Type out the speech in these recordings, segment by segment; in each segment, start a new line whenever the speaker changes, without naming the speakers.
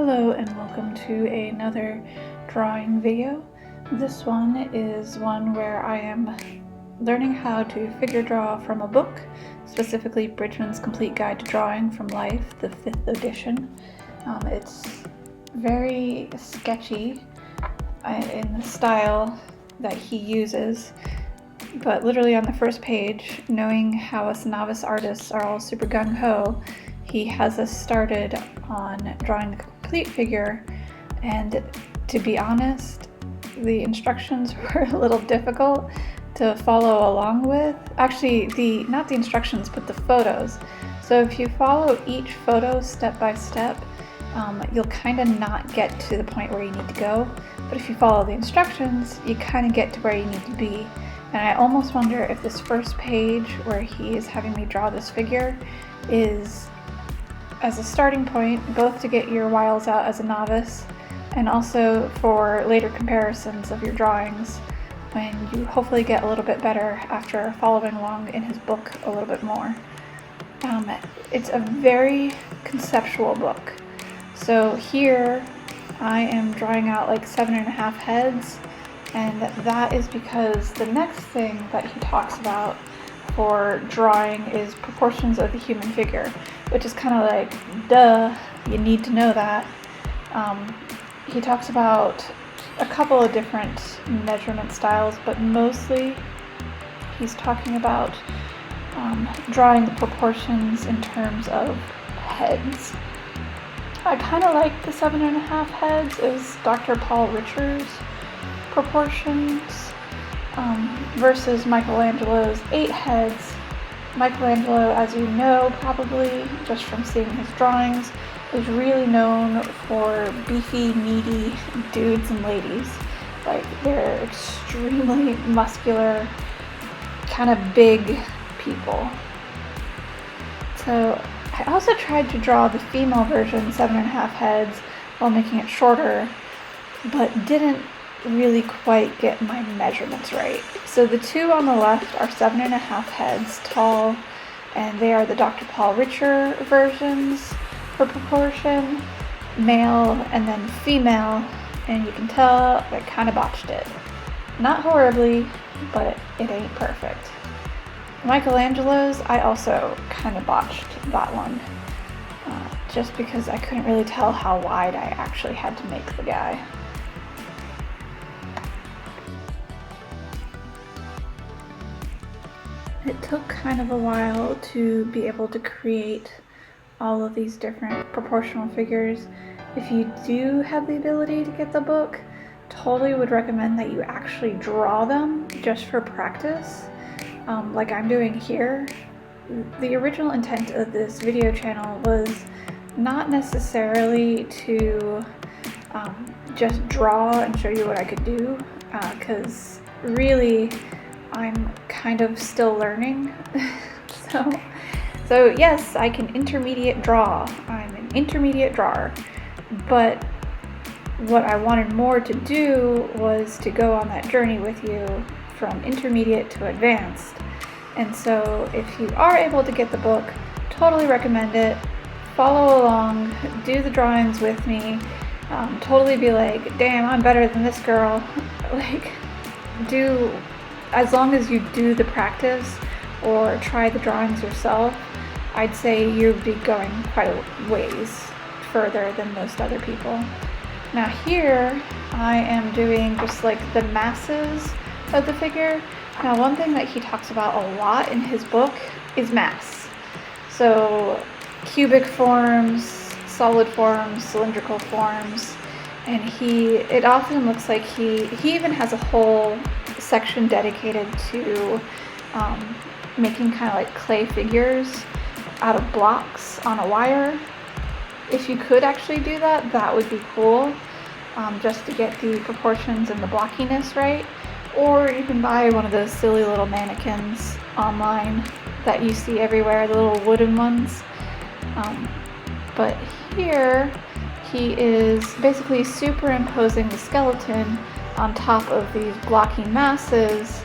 Hello and welcome to another drawing video. This one is one where I am learning how to figure draw from a book, specifically Bridgman's Complete Guide to Drawing from Life, the 5th edition. It's very sketchy in the style that he uses, but literally on the first page, knowing how us novice artists are all super gung-ho, he has us started on drawing the complete figure, and to be honest, the instructions were a little difficult to follow along with. Actually, not the instructions, but the photos. So if you follow each photo step by step, you'll kind of not get to the point where you need to go. But if you follow the instructions, you kind of get to where you need to be. And I almost wonder if this first page where he is having me draw this figure is as a starting point, both to get your wiles out as a novice and also for later comparisons of your drawings when you hopefully get a little bit better after following along in his book a little bit more. It's a very conceptual book. So here I am drawing out like 7.5 heads, and that is because the next thing that he talks about for drawing is proportions of the human figure, which is kind of like, duh, you need to know that. He talks about a couple of different measurement styles, but mostly he's talking about drawing the proportions in terms of heads. I kind of like the 7.5 heads as Dr. Paul Richer's proportions versus Michelangelo's 8 heads. Michelangelo, as you know probably just from seeing his drawings, is really known for beefy, meaty dudes and ladies. Like, they're extremely muscular, kind of big people. So I also tried to draw the female version, 7.5 heads, while making it shorter, but didn't really quite get my measurements right. So the two on the left are 7.5 heads tall, and they are the Dr. Paul Richer versions for proportion, male and then female, and you can tell I kind of botched it. Not horribly, but it ain't perfect. Michelangelo's, I also kind of botched that one, just because I couldn't really tell how wide I actually had to make the guy. It took kind of a while to be able to create all of these different proportional figures. If you do have the ability to get the book, totally would recommend that you actually draw them just for practice, like I'm doing here. The original intent of this video channel was not necessarily to just draw and show you what I could do, because really I'm kind of still learning. So yes, I can intermediate draw. I'm an intermediate drawer. But what I wanted more to do was to go on that journey with you from intermediate to advanced. And so if you are able to get the book, totally recommend it. Follow along, do the drawings with me. Totally be like, damn, I'm better than this girl. Like, as long as you do the practice or try the drawings yourself, I'd say you'd be going quite a ways further than most other people. Now here, I am doing just like the masses of the figure. Now one thing that he talks about a lot in his book is mass. So cubic forms, solid forms, cylindrical forms, and it often looks like he even has a whole section dedicated to making kind of like clay figures out of blocks on a wire. If you could actually do that, that would be cool, just to get the proportions and the blockiness right. Or you can buy one of those silly little mannequins online that you see everywhere, the little wooden ones. But here he is basically superimposing the skeleton on top of these blocking masses,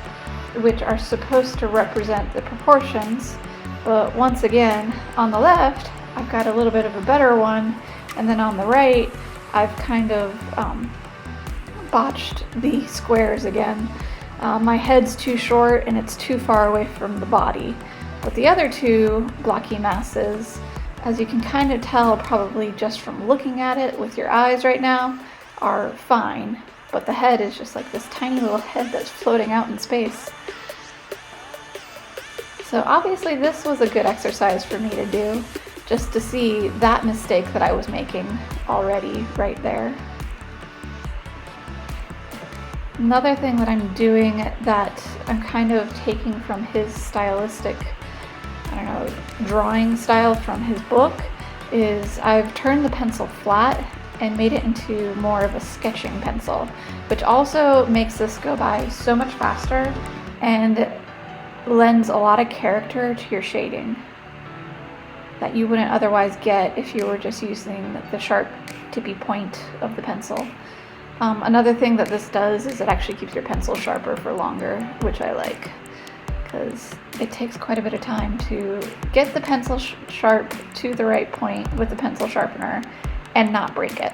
which are supposed to represent the proportions. But once again, on the left, I've got a little bit of a better one And then on the right, I've kind of botched the squares again. My head's too short and it's too far away from the body. But the other two blocky masses, as you can kind of tell probably just from looking at it with your eyes right now, are fine. But the head is just like this tiny little head that's floating out in space. So obviously this was a good exercise for me to do, just to see that mistake that I was making already right there. Another thing that I'm doing that I'm kind of taking from his stylistic, drawing style from his book is I've turned the pencil flat and made it into more of a sketching pencil, which also makes this go by so much faster and lends a lot of character to your shading that you wouldn't otherwise get if you were just using the sharp tippy point of the pencil. Another thing that this does is it actually keeps your pencil sharper for longer, which I like, because it takes quite a bit of time to get the pencil sharp to the right point with the pencil sharpener and not break it.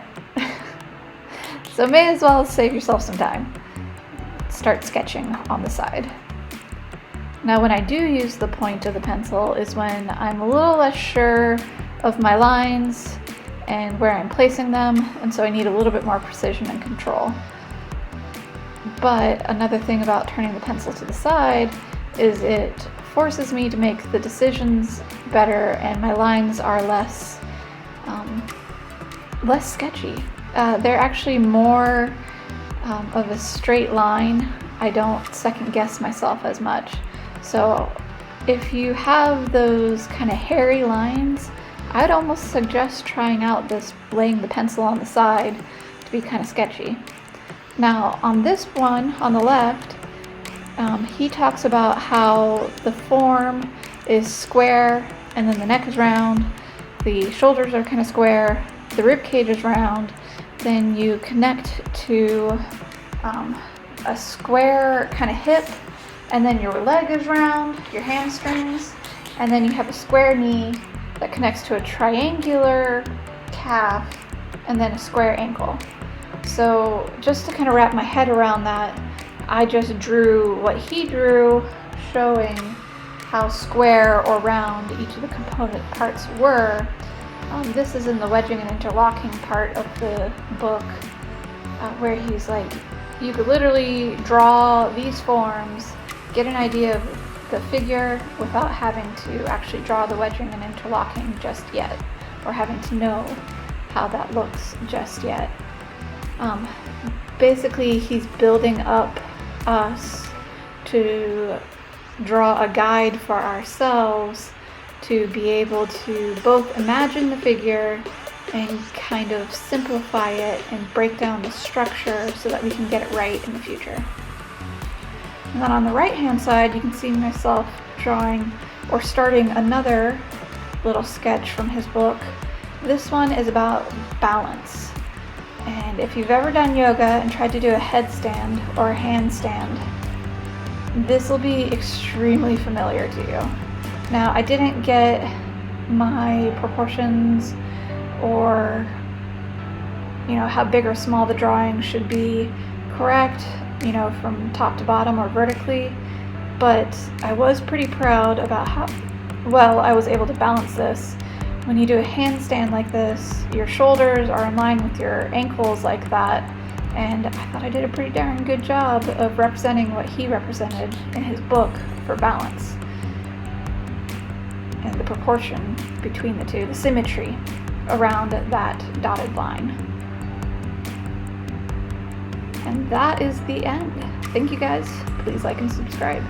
So may as well save yourself some time. Start sketching on the side. Now when I do use the point of the pencil is when I'm a little less sure of my lines and where I'm placing them, and so I need a little bit more precision and control. But another thing about turning the pencil to the side is it forces me to make the decisions better, and my lines are less sketchy. They're actually more of a straight line. I don't second guess myself as much. So if you have those kind of hairy lines, I'd almost suggest trying out this laying the pencil on the side to be kind of sketchy. Now on this one on the left, he talks about how the form is square and then the neck is round, the shoulders are kind of square, the rib cage is round, then you connect to a square kind of hip, and then your leg is round, your hamstrings, and then you have a square knee that connects to a triangular calf, and then a square ankle. So just to kind of wrap my head around that, I just drew what he drew, showing how square or round each of the component parts were. This is in the wedging and interlocking part of the book, where he's like, you could literally draw these forms, get an idea of the figure without having to actually draw the wedging and interlocking just yet, or having to know how that looks just yet. Basically, he's building up us to draw a guide for ourselves to be able to both imagine the figure and kind of simplify it and break down the structure so that we can get it right in the future. And then on the right hand side, you can see myself drawing or starting another little sketch from his book. This one is about balance. And if you've ever done yoga and tried to do a headstand or a handstand, this will be extremely familiar to you. Now, I didn't get my proportions or how big or small the drawing should be correct, from top to bottom or vertically, but I was pretty proud about how well I was able to balance this. When you do a handstand like this, your shoulders are in line with your ankles like that, and I thought I did a pretty darn good job of representing what he represented in his book for balance. And the proportion between the two, the symmetry around that dotted line. And that is the end. Thank you guys. Please like and subscribe.